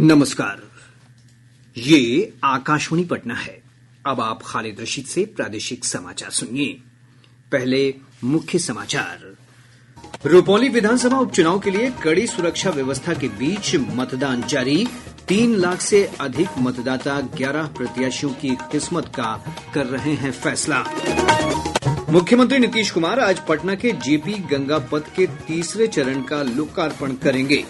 नमस्कार। ये आकाशवाणी पटना है। अब आप खालिद रशीद से प्रादेशिक समाचार सुनिए। पहले मुख्य समाचार। रुपौली विधानसभा उपचुनाव के लिए कड़ी सुरक्षा व्यवस्था के बीच मतदान जारी। 3 लाख से अधिक मतदाता 11 प्रत्याशियों की किस्मत का कर रहे हैं फैसला। मुख्यमंत्री नीतीश कुमार आज पटना के जेपी गंगा पथ के तीसरे चरण का लोकार्पण करेंगे।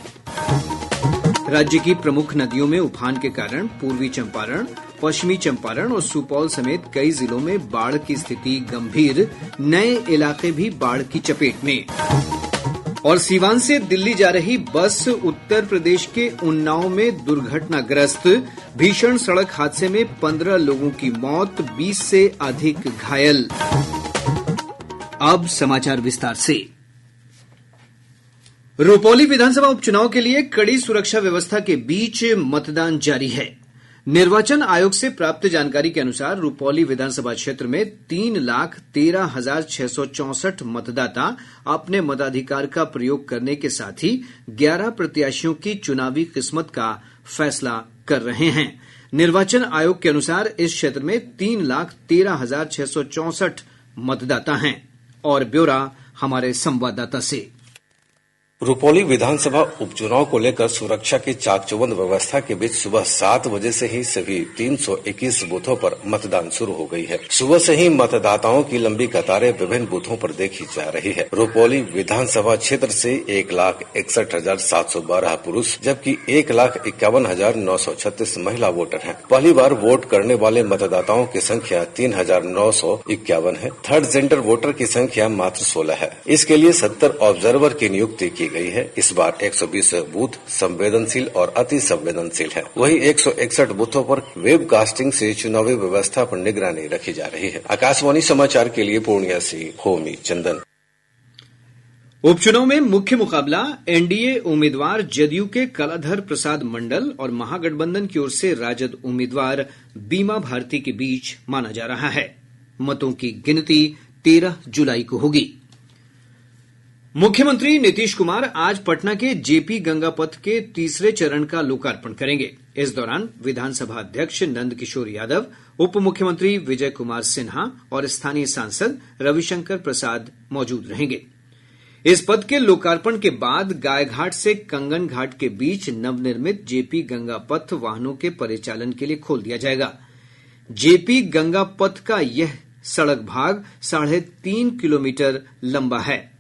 राज्य की प्रमुख नदियों में उफान के कारण पूर्वी चंपारण, पश्चिमी चंपारण और सुपौल समेत कई जिलों में बाढ़ की स्थिति गंभीर। नए इलाके भी बाढ़ की चपेट में। और सीवान से दिल्ली जा रही बस उत्तर प्रदेश के उन्नाव में दुर्घटनाग्रस्त। भीषण सड़क हादसे में 15 लोगों की मौत, 20 से अधिक घायल। अब समाचार विस्तार से। रुपौली विधानसभा उपचुनाव के लिए कड़ी सुरक्षा व्यवस्था के बीच मतदान जारी है। निर्वाचन आयोग से प्राप्त जानकारी के अनुसार रुपौली विधानसभा क्षेत्र में 3,13,664 मतदाता अपने मताधिकार का प्रयोग करने के साथ ही 11 प्रत्याशियों की चुनावी किस्मत का फैसला कर रहे हैं। निर्वाचन आयोग के अनुसार इस क्षेत्र में 3,13,664 मतदाता हैं। और ब्यौरा हमारे संवाददाता से। रुपौली विधानसभा उपचुनाव को लेकर सुरक्षा की चाकचौबंद व्यवस्था के बीच सुबह 7 बजे से ही सभी 321 बूथों पर मतदान शुरू हो गई है। सुबह से ही मतदाताओं की लंबी कतारें विभिन्न बूथों पर देखी जा रही है। रुपौली विधानसभा क्षेत्र से 1,61,712 पुरुष जबकि 1,51,936 महिला वोटर हैं। पहली बार वोट करने वाले मतदाताओं की संख्या 3,951 है। थर्ड जेंडर वोटर की संख्या मात्र 16 है। इसके लिए 70 ऑब्जर्वर की नियुक्ति की गई है। इस बार 120 बूथ संवेदनशील और अति संवेदनशील है। वहीं 161 बूथों पर वेबकास्टिंग से चुनावी व्यवस्था पर निगरानी रखी जा रही है। आकाशवाणी समाचार के लिए पूर्णिया से होमी चंदन। उपचुनाव में मुख्य मुकाबला एनडीए उम्मीदवार जदयू के कलाधर प्रसाद मंडल और महागठबंधन की ओर से राजद उम्मीदवार बीमा भारती के बीच माना जा रहा है। मतों की गिनती 13 जुलाई को होगी। मुख्यमंत्री नीतीश कुमार आज पटना के जेपी गंगा पथ के तीसरे चरण का लोकार्पण करेंगे। इस दौरान विधानसभा अध्यक्ष नंद किशोर यादव, उप मुख्यमंत्री विजय कुमार सिन्हा और स्थानीय सांसद रविशंकर प्रसाद मौजूद रहेंगे। इस पथ के लोकार्पण के बाद गायघाट से कंगन घाट के बीच नवनिर्मित जेपी गंगा पथ वाहनों के परिचालन के लिए खोल दिया जाएगा। जेपी गंगा पथ का यह सड़क भाग 3.5 किलोमीटर लंबा है।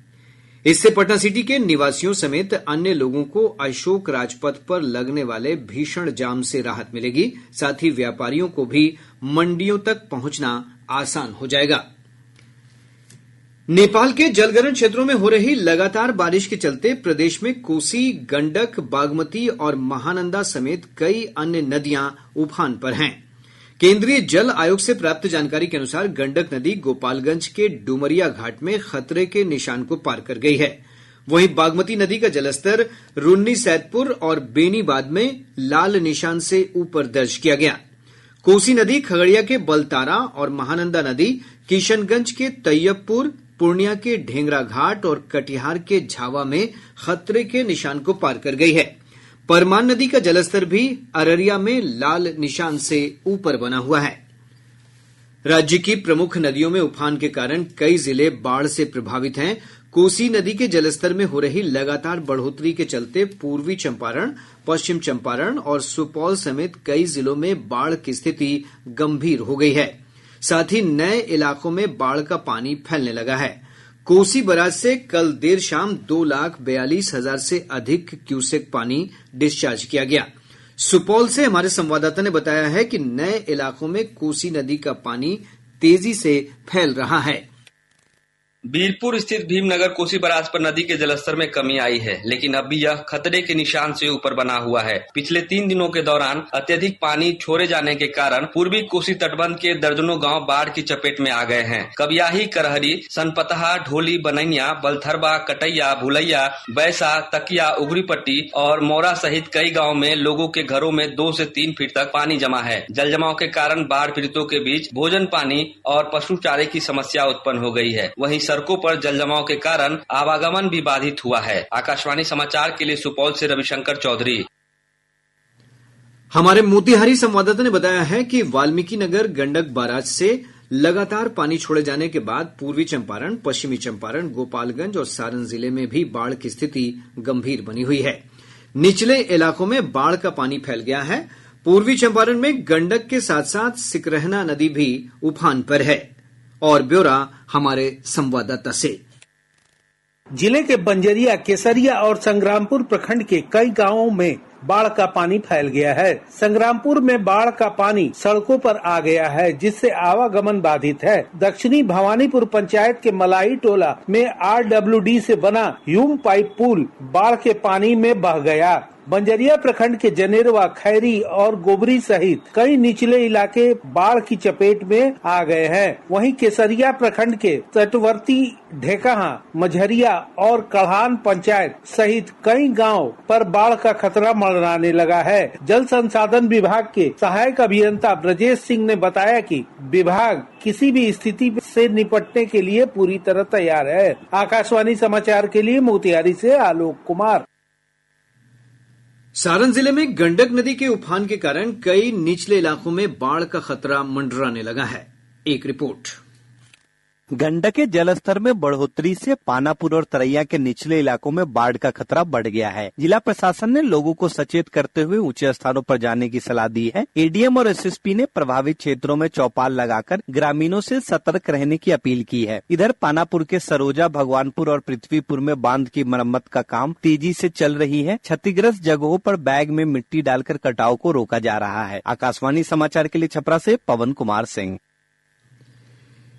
इससे पटना सिटी के निवासियों समेत अन्य लोगों को अशोक राजपथ पर लगने वाले भीषण जाम से राहत मिलेगी। साथ ही व्यापारियों को भी मंडियों तक पहुंचना आसान हो जाएगा। नेपाल के जलग्रहण क्षेत्रों में हो रही लगातार बारिश के चलते प्रदेश में कोसी, गंडक, बागमती और महानंदा समेत कई अन्य नदियां उफान पर हैं। केंद्रीय जल आयोग से प्राप्त जानकारी के अनुसार गंडक नदी गोपालगंज के डुमरिया घाट में खतरे के निशान को पार कर गई है। वहीं बागमती नदी का जलस्तर रुन्नी सैदपुर और बेनीबाद में लाल निशान से ऊपर दर्ज किया गया। कोसी नदी खगड़िया के बलतारा और महानंदा नदी किशनगंज के तैयबपुर, पूर्णिया के ढेंगरा घाट और कटिहार के झावा में खतरे के निशान को पार कर गई है। परमान नदी का जलस्तर भी अररिया में लाल निशान से ऊपर बना हुआ है। राज्य की प्रमुख नदियों में उफान के कारण कई जिले बाढ़ से प्रभावित हैं। कोसी नदी के जलस्तर में हो रही लगातार बढ़ोतरी के चलते पूर्वी चंपारण, पश्चिम चंपारण और सुपौल समेत कई जिलों में बाढ़ की स्थिति गंभीर हो गई है। साथ ही नए इलाकों में बाढ़ का पानी फैलने लगा है। कोसी बराज से कल देर शाम 2,42,000 से अधिक क्यूसेक पानी डिस्चार्ज किया गया। सुपौल से हमारे संवाददाता ने बताया है कि नए इलाकों में कोसी नदी का पानी तेजी से फैल रहा है। बीरपुर स्थित भीमनगर कोसी बराज पर नदी के जलस्तर में कमी आई है, लेकिन अब भी यह खतरे के निशान से ऊपर बना हुआ है। पिछले 3 दिनों के दौरान अत्यधिक पानी छोड़े जाने के कारण पूर्वी कोसी तटबंध के दर्जनों गांव बाढ़ की चपेट में आ गए हैं। कबियाही, करहरी, सनपतहा, ढोली, बनैया, बलथरबा, कटैया, भुलैया, बैसा, तकिया, उगरीपट्टी और मौरा सहित कई गाँव में लोगों के घरों में 2 से 3 फीट तक पानी जमा है। जल जमाव के कारण बाढ़ पीड़ितों के बीच भोजन पानी और पशु चारे की समस्या उत्पन्न हो गई है। वहीं सड़कों पर जल जमाव के कारण आवागमन भी बाधित हुआ है। आकाशवाणी समाचार के लिए सुपौल से रविशंकर चौधरी। हमारे मोतिहारी संवाददाता ने बताया है कि वाल्मीकि नगर गंडक बाराज से लगातार पानी छोड़े जाने के बाद पूर्वी चंपारण, पश्चिमी चंपारण, गोपालगंज और सारण जिले में भी बाढ़ की स्थिति गंभीर बनी हुई है। निचले इलाकों में बाढ़ का पानी फैल गया है। पूर्वी चंपारण में गंडक के साथ साथ सिकरहना नदी भी उफान पर है। और ब्यौरा हमारे संवाददाता से। जिले के बंजरिया, केसरिया और संग्रामपुर प्रखंड के कई गांवों में बाढ़ का पानी फैल गया है। संग्रामपुर में बाढ़ का पानी सड़कों पर आ गया है, जिससे आवागमन बाधित है। दक्षिणी भवानीपुर पंचायत के मलाई टोला में RWD से बना ह्यूम पाइप पुल बाढ़ के पानी में बह गया। बंजरिया प्रखंड के जनेरवा, खैरी और गोबरी सहित कई निचले इलाके बाढ़ की चपेट में आ गए हैं। वहीं केसरिया प्रखंड के तटवर्ती ढेकहा, मझरिया और कढ़ान पंचायत सहित कई गांव पर बाढ़ का खतरा मंडराने लगा है। जल संसाधन विभाग के सहायक अभियंता ब्रजेश सिंह ने बताया कि विभाग किसी भी स्थिति से निपटने के लिए पूरी तरह तैयार है। आकाशवाणी समाचार के लिए मोतिहारी से आलोक कुमार। सारण जिले में गंडक नदी के उफान के कारण कई निचले इलाकों में बाढ़ का खतरा मंडराने लगा है। एक रिपोर्ट। गंडक के जलस्तर में बढ़ोतरी से पानापुर और तरैया के निचले इलाकों में बाढ़ का खतरा बढ़ गया है। जिला प्रशासन ने लोगों को सचेत करते हुए ऊंचे स्थानों पर जाने की सलाह दी है। ADM और SSP ने प्रभावित क्षेत्रों में चौपाल लगाकर ग्रामीणों से सतर्क रहने की अपील की है। इधर पानापुर के सरोजा, भगवानपुर और पृथ्वीपुर में बांध की मरम्मत का काम तेजी से चल रही है। क्षतिग्रस्त जगहों पर बैग में मिट्टी डालकर कटाव को रोका जा रहा है। आकाशवाणी समाचार के लिए छपरा से पवन कुमार सिंह।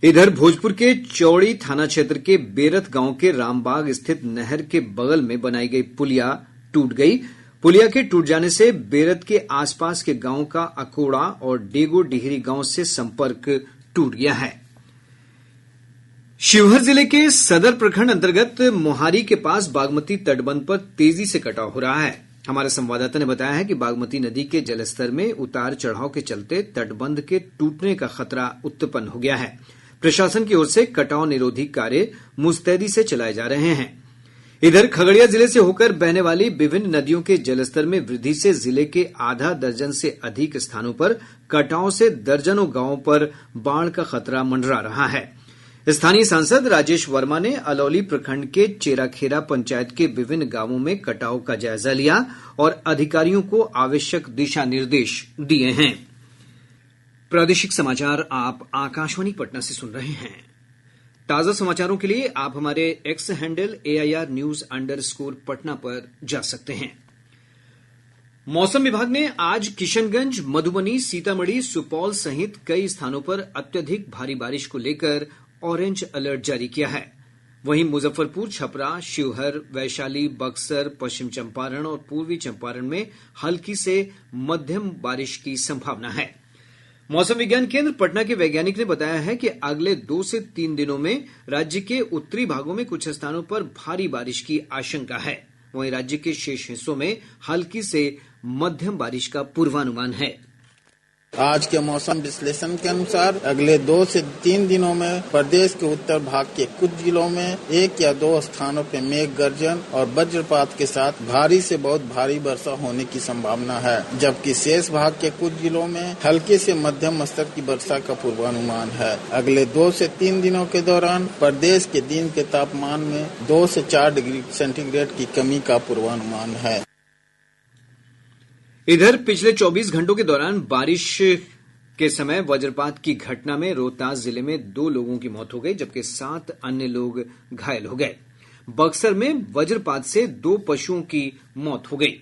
इधर भोजपुर के चौड़ी थाना क्षेत्र के बेरथ गांव के रामबाग स्थित नहर के बगल में बनाई गई पुलिया टूट गई। पुलिया के टूट जाने से बेरथ के आसपास के गांव का अकोड़ा और डेगो डिहरी गांव से संपर्क टूट गया है। शिवहर जिले के सदर प्रखंड अंतर्गत मोहारी के पास बागमती तटबंध पर तेजी से कटाव हो रहा है। हमारे संवाददाता ने बताया है कि बागमती नदी के जलस्तर में उतार चढ़ाव के चलते तटबंध के टूटने का खतरा उत्पन्न हो गया है। प्रशासन की ओर से कटाव निरोधी कार्य मुस्तैदी से चलाए जा रहे हैं। इधर खगड़िया जिले से होकर बहने वाली विभिन्न नदियों के जलस्तर में वृद्धि से जिले के आधा दर्जन से अधिक स्थानों पर कटाव से दर्जनों गांवों पर बाढ़ का खतरा मंडरा रहा है। स्थानीय सांसद राजेश वर्मा ने अलौली प्रखंड के चेराखेरा पंचायत के विभिन्न गांवों में कटाव का जायजा लिया और अधिकारियों को आवश्यक दिशा निर्देश दिए हैं। प्रादेशिक समाचार आप आकाशवाणी पटना से सुन रहे हैं। ताजा समाचारों के लिए आप हमारे एक्स हैंडल AIR_News_पटना पर जा सकते हैं। मौसम विभाग ने आज किशनगंज, मधुबनी, सीतामढ़ी, सुपौल सहित कई स्थानों पर अत्यधिक भारी बारिश को लेकर ऑरेंज अलर्ट जारी किया है। वहीं मुजफ्फरपुर, छपरा, शिवहर, वैशाली, बक्सर, पश्चिम चंपारण और पूर्वी चंपारण में हल्की से मध्यम बारिश की संभावना है। मौसम विज्ञान केंद्र पटना के वैज्ञानिक ने बताया है कि अगले 2 से 3 दिनों में राज्य के उत्तरी भागों में कुछ स्थानों पर भारी बारिश की आशंका है। वहीं राज्य के शेष हिस्सों में हल्की से मध्यम बारिश का पूर्वानुमान है। आज के मौसम विश्लेषण के अनुसार अगले 2 से 3 दिनों में प्रदेश के उत्तर भाग के कुछ जिलों में 1 या 2 स्थानों पर मेघ गर्जन और वज्रपात के साथ भारी से बहुत भारी वर्षा होने की संभावना है, जबकि शेष भाग के कुछ जिलों में हल्के से मध्यम स्तर की वर्षा का पूर्वानुमान है। अगले 2 से 3 दिनों के दौरान प्रदेश के दिन के तापमान में 2 से 4 डिग्री सेंटीग्रेड की कमी का पूर्वानुमान है। इधर पिछले 24 घंटों के दौरान बारिश के समय वज्रपात की घटना में रोहतास जिले में 2 लोगों की मौत हो गई, जबकि 7 अन्य लोग घायल हो गए। बक्सर में वज्रपात से 2 पशुओं की मौत हो गई।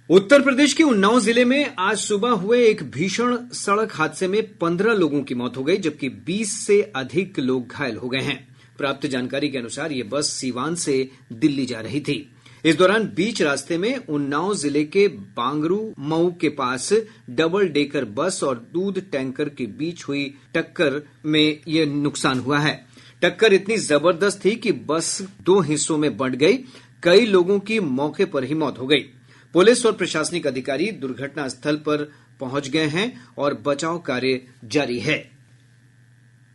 उत्तर प्रदेश के उन्नाव जिले में आज सुबह हुए एक भीषण सड़क हादसे में 15 लोगों की मौत हो गई, जबकि 20 से अधिक लोग घायल हो गए हैं। प्राप्त जानकारी के अनुसार ये बस सीवान से दिल्ली जा रही थी। इस दौरान बीच रास्ते में उन्नाव जिले के बांगरू मऊ के पास डबल डेकर बस और दूध टैंकर के बीच हुई टक्कर में यह नुकसान हुआ है। टक्कर इतनी जबरदस्त थी कि बस 2 हिस्सों में बंट गई। कई लोगों की मौके पर ही मौत हो गई। पुलिस और प्रशासनिक अधिकारी दुर्घटना स्थल पर पहुंच गए हैं और बचाव कार्य जारी है।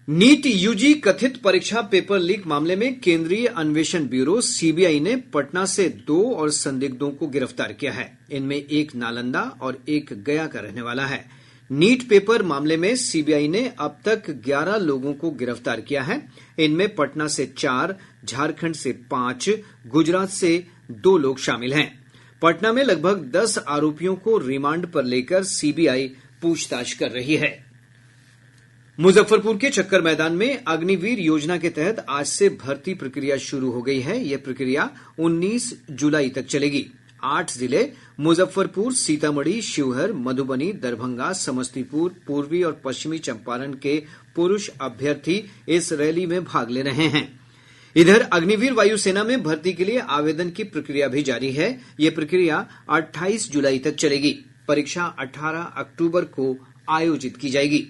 नीट यूजी कथित परीक्षा पेपर लीक मामले में केंद्रीय अन्वेषण ब्यूरो सीबीआई ने पटना से 2 और संदिग्धों को गिरफ्तार किया है। इनमें एक नालंदा और एक गया का रहने वाला है। नीट पेपर मामले में सीबीआई ने अब तक 11 लोगों को गिरफ्तार किया है। इनमें पटना से 4, झारखंड से 5, गुजरात से 2 लोग शामिल हैं। पटना में लगभग 10 आरोपियों को रिमांड पर लेकर सीबीआई पूछताछ कर रही है। मुजफ्फरपुर के चक्कर मैदान में अग्निवीर योजना के तहत आज से भर्ती प्रक्रिया शुरू हो गई है। यह प्रक्रिया 19 जुलाई तक चलेगी। 8 जिले मुजफ्फरपुर, सीतामढ़ी, शिवहर, मधुबनी, दरभंगा, समस्तीपुर, पूर्वी और पश्चिमी चंपारण के पुरुष अभ्यर्थी इस रैली में भाग ले रहे हैं। इधर अग्निवीर वायुसेना में भर्ती के लिए आवेदन की प्रक्रिया भी जारी है। यह प्रक्रिया 28 जुलाई तक चलेगी। परीक्षा 18 अक्टूबर को आयोजित की जाएगी।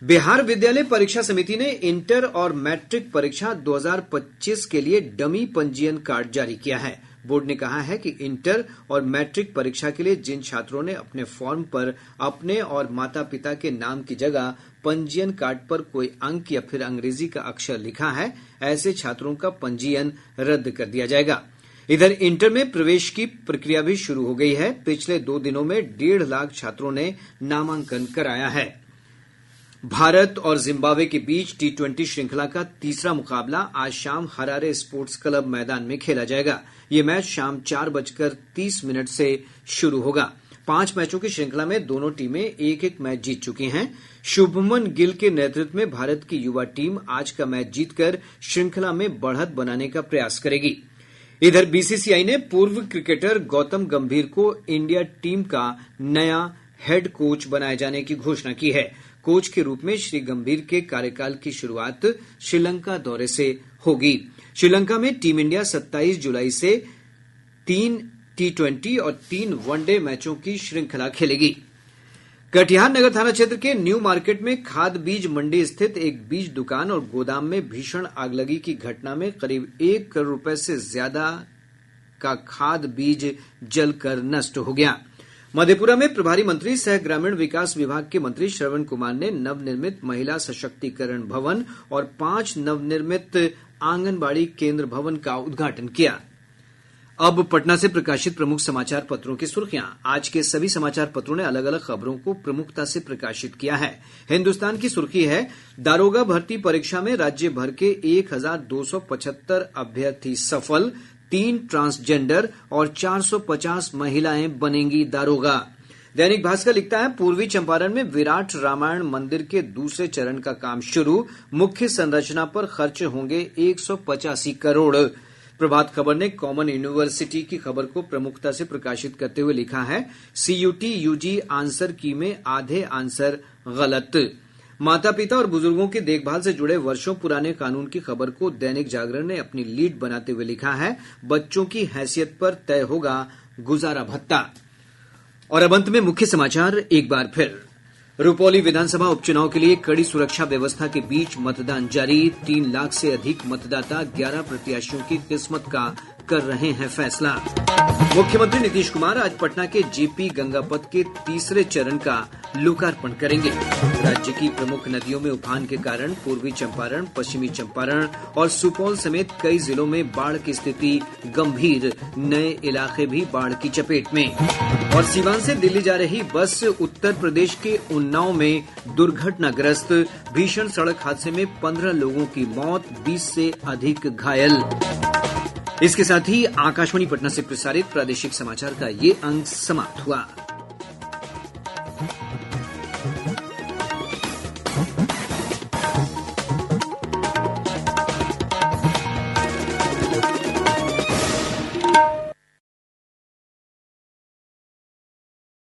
बिहार विद्यालय परीक्षा समिति ने इंटर और मैट्रिक परीक्षा 2025 के लिए डमी पंजीयन कार्ड जारी किया है। बोर्ड ने कहा है कि इंटर और मैट्रिक परीक्षा के लिए जिन छात्रों ने अपने फॉर्म पर अपने और माता पिता के नाम की जगह पंजीयन कार्ड पर कोई अंक या फिर अंग्रेजी का अक्षर लिखा है, ऐसे छात्रों का पंजीयन रद्द कर दिया जाएगा। इधर इंटर में प्रवेश की प्रक्रिया भी शुरू हो गई है। पिछले 2 दिनों में 1.5 लाख छात्रों ने नामांकन कराया है। भारत और जिम्बाब्वे के बीच T20 श्रृंखला का तीसरा मुकाबला आज शाम हरारे स्पोर्ट्स क्लब मैदान में खेला जाएगा। ये मैच शाम 4:30 से शुरू होगा। 5 मैचों की श्रृंखला में दोनों टीमें 1-1 मैच जीत चुकी हैं। शुभमन गिल के नेतृत्व में भारत की युवा टीम आज का मैच जीतकर श्रृंखला में बढ़त बनाने का प्रयास करेगी। इधर बीसीसीआई ने पूर्व क्रिकेटर गौतम गंभीर को इंडिया टीम का नया हेड कोच बनाए जाने की घोषणा की है। कोच के रूप में श्री गंभीर के कार्यकाल की शुरुआत श्रीलंका दौरे से होगी। श्रीलंका में टीम इंडिया 27 जुलाई से 3 T20 और 3 वनडे मैचों की श्रृंखला खेलेगी। कटिहार नगर थाना क्षेत्र के न्यू मार्केट में खाद बीज मंडी स्थित एक बीज दुकान और गोदाम में भीषण आगलगी की घटना में करीब 1 करोड़ रुपए से ज्यादा का खाद बीज जलकर नष्ट हो गया। मधेपुरा में प्रभारी मंत्री सह ग्रामीण विकास विभाग के मंत्री श्रवण कुमार ने नवनिर्मित महिला सशक्तिकरण भवन और 5 नवनिर्मित आंगनबाड़ी केंद्र भवन का उद्घाटन किया। अब पटना से प्रकाशित प्रमुख समाचार पत्रों की सुर्खियां। आज के सभी समाचार पत्रों ने अलग अलग खबरों को प्रमुखता से प्रकाशित किया है। हिन्दुस्तान की सुर्खी है, दारोगा भर्ती परीक्षा में राज्य भर के 1275 अभ्यर्थी सफल, 3 ट्रांसजेंडर और 450 महिलाएं बनेंगी दारोगा। दैनिक भास्कर लिखता है, पूर्वी चंपारण में विराट रामायण मंदिर के दूसरे चरण का काम शुरू, मुख्य संरचना पर खर्च होंगे 185 करोड़। प्रभात खबर ने कॉमन यूनिवर्सिटी की खबर को प्रमुखता से प्रकाशित करते हुए लिखा है, सीयूटी यूजी आंसर की में आधे आंसर गलत। माता पिता और बुजुर्गों की देखभाल से जुड़े वर्षों पुराने कानून की खबर को दैनिक जागरण ने अपनी लीड बनाते हुए लिखा है, बच्चों की हैसियत पर तय होगा गुजारा भत्ता। और अब अंत में मुख्य समाचार एक बार फिर। रुपौली विधानसभा उपचुनाव के लिए कड़ी सुरक्षा व्यवस्था के बीच मतदान जारी। 3 लाख से अधिक मतदाता 11 प्रत्याशियों की किस्मत का कर रहे हैं फैसला। मुख्यमंत्री नीतीश कुमार आज पटना के जेपी गंगापथ के तीसरे चरण का लोकार्पण करेंगे। राज्य की प्रमुख नदियों में उफान के कारण पूर्वी चंपारण, पश्चिमी चंपारण और सुपौल समेत कई जिलों में बाढ़ की स्थिति गंभीर, नए इलाके भी बाढ़ की चपेट में। और सीवान से दिल्ली जा रही बस उत्तर प्रदेश के उन्नाव में दुर्घटनाग्रस्त, भीषण सड़क हादसे में 15 लोगों की मौत, 20 से अधिक घायल। इसके साथ ही आकाशवाणी पटना से प्रसारित प्रादेशिक समाचार का ये अंक समाप्त हुआ।